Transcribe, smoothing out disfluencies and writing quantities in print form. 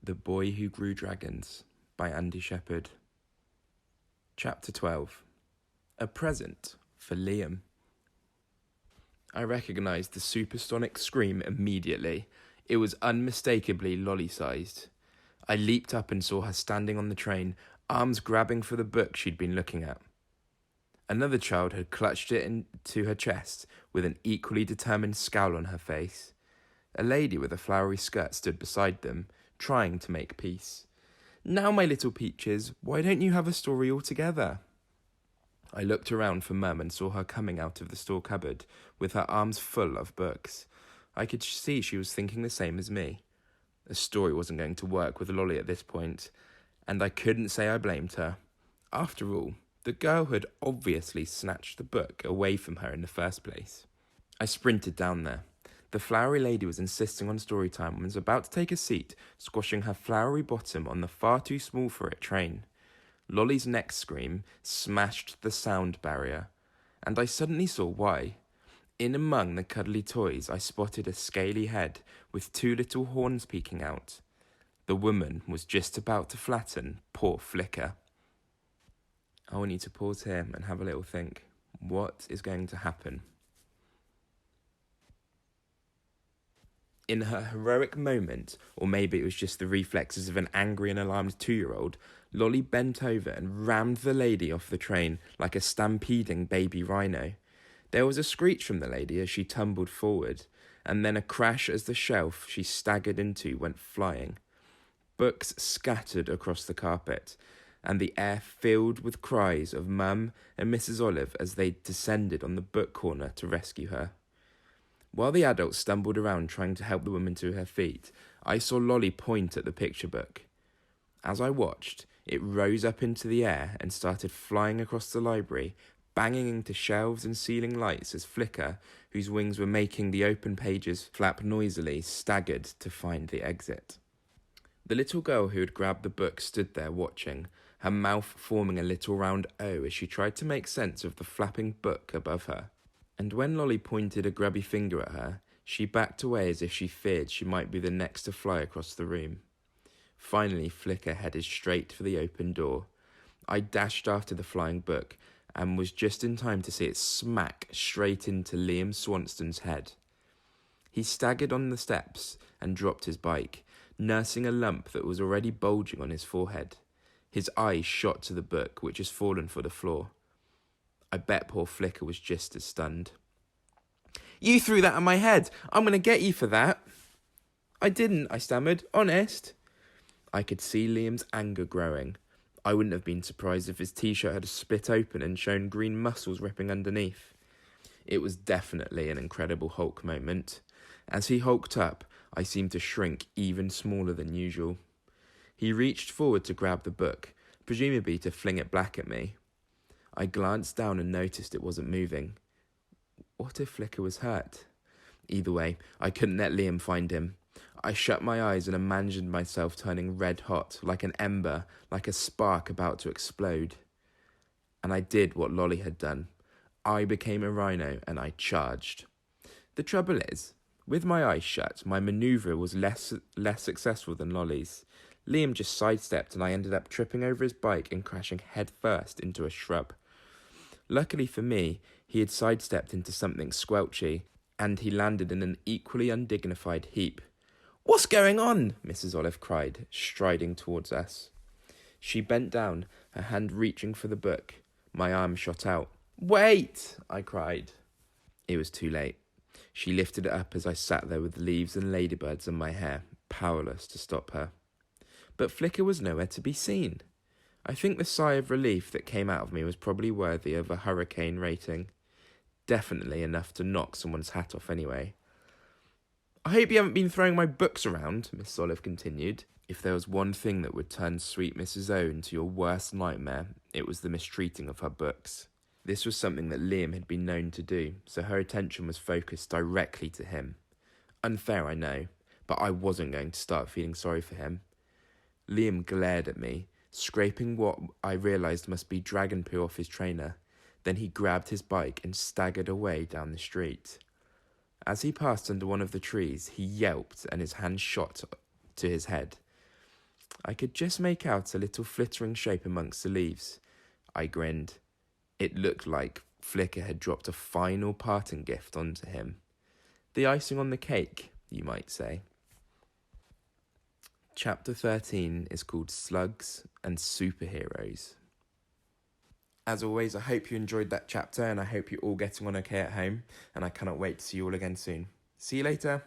The Boy Who Grew Dragons by Andy Shepherd. Chapter 12. A Present for Liam. I recognised the supersonic scream immediately. It was unmistakably lolly-sized. I leaped up and saw her standing on the train, arms grabbing for the book she'd been looking at. Another child had clutched it into her chest with an equally determined scowl on her face. A lady with a flowery skirt stood beside them, trying to make peace. "Now, my little peaches, why don't you have a story altogether?" I looked around for Mum and saw her coming out of the store cupboard with her arms full of books. I could see she was thinking the same as me. A story wasn't going to work with Lolly at this point, and I couldn't say I blamed her. After all, the girl had obviously snatched the book away from her in the first place. I sprinted down there. The flowery lady was insisting on story time and was about to take a seat, squashing her flowery bottom on the far too small for it train. Lolly's next scream smashed the sound barrier, and I suddenly saw why. In among the cuddly toys, I spotted a scaly head with two little horns peeking out. The woman was just about to flatten poor Flicker. I want you to pause here and have a little think. What is going to happen? In her heroic moment, or maybe it was just the reflexes of an angry and alarmed 2-year-old, Lolly bent over and rammed the lady off the train like a stampeding baby rhino. There was a screech from the lady as she tumbled forward, and then a crash as the shelf she staggered into went flying. Books scattered across the carpet, and the air filled with cries of Mum and Mrs. Olive as they descended on the book corner to rescue her. While the adults stumbled around trying to help the woman to her feet, I saw Lolly point at the picture book. As I watched, it rose up into the air and started flying across the library, banging into shelves and ceiling lights as Flicker, whose wings were making the open pages flap noisily, staggered to find the exit. The little girl who had grabbed the book stood there watching, her mouth forming a little round O as she tried to make sense of the flapping book above her. And when Lolly pointed a grubby finger at her, she backed away as if she feared she might be the next to fly across the room. Finally, Flicker headed straight for the open door. I dashed after the flying book and was just in time to see it smack straight into Liam Swanston's head. He staggered on the steps and dropped his bike, nursing a lump that was already bulging on his forehead. His eyes shot to the book, which has fallen for the floor. I bet poor Flicker was just as stunned. "You threw that at my head! I'm going to get you for that!" "I didn't," I stammered. "Honest." I could see Liam's anger growing. I wouldn't have been surprised if his t-shirt had split open and shown green muscles ripping underneath. It was definitely an Incredible Hulk moment. As he hulked up, I seemed to shrink even smaller than usual. He reached forward to grab the book, presumably to fling it back at me. I glanced down and noticed it wasn't moving. What if Flicker was hurt? Either way, I couldn't let Liam find him. I shut my eyes and imagined myself turning red hot, like an ember, like a spark about to explode. And I did what Lolly had done. I became a rhino and I charged. The trouble is, with my eyes shut, my manoeuvre was less successful than Lolly's. Liam just sidestepped and I ended up tripping over his bike and crashing headfirst into a shrub. Luckily for me, he had sidestepped into something squelchy, and he landed in an equally undignified heap. "What's going on?" Mrs. Olive cried, striding towards us. She bent down, her hand reaching for the book. My arm shot out. "Wait!" I cried. It was too late. She lifted it up as I sat there with leaves and ladybirds in my hair, powerless to stop her. But Flicker was nowhere to be seen. I think the sigh of relief that came out of me was probably worthy of a hurricane rating. Definitely enough to knock someone's hat off anyway. "I hope you haven't been throwing my books around," Miss Olive continued. If there was one thing that would turn sweet Mrs. O into your worst nightmare, it was the mistreating of her books. This was something that Liam had been known to do, so her attention was focused directly to him. Unfair, I know, but I wasn't going to start feeling sorry for him. Liam glared at me, scraping what I realised must be dragon poo off his trainer. Then he grabbed his bike and staggered away down the street. As he passed under one of the trees, he yelped and his hand shot to his head. I could just make out a little flittering shape amongst the leaves. I grinned. It looked like Flicker had dropped a final parting gift onto him. The icing on the cake, you might say. Chapter 13 is called Slugs and Superheroes. As always, I hope you enjoyed that chapter and I hope you're all getting on okay at home, and I cannot wait to see you all again soon. See you later.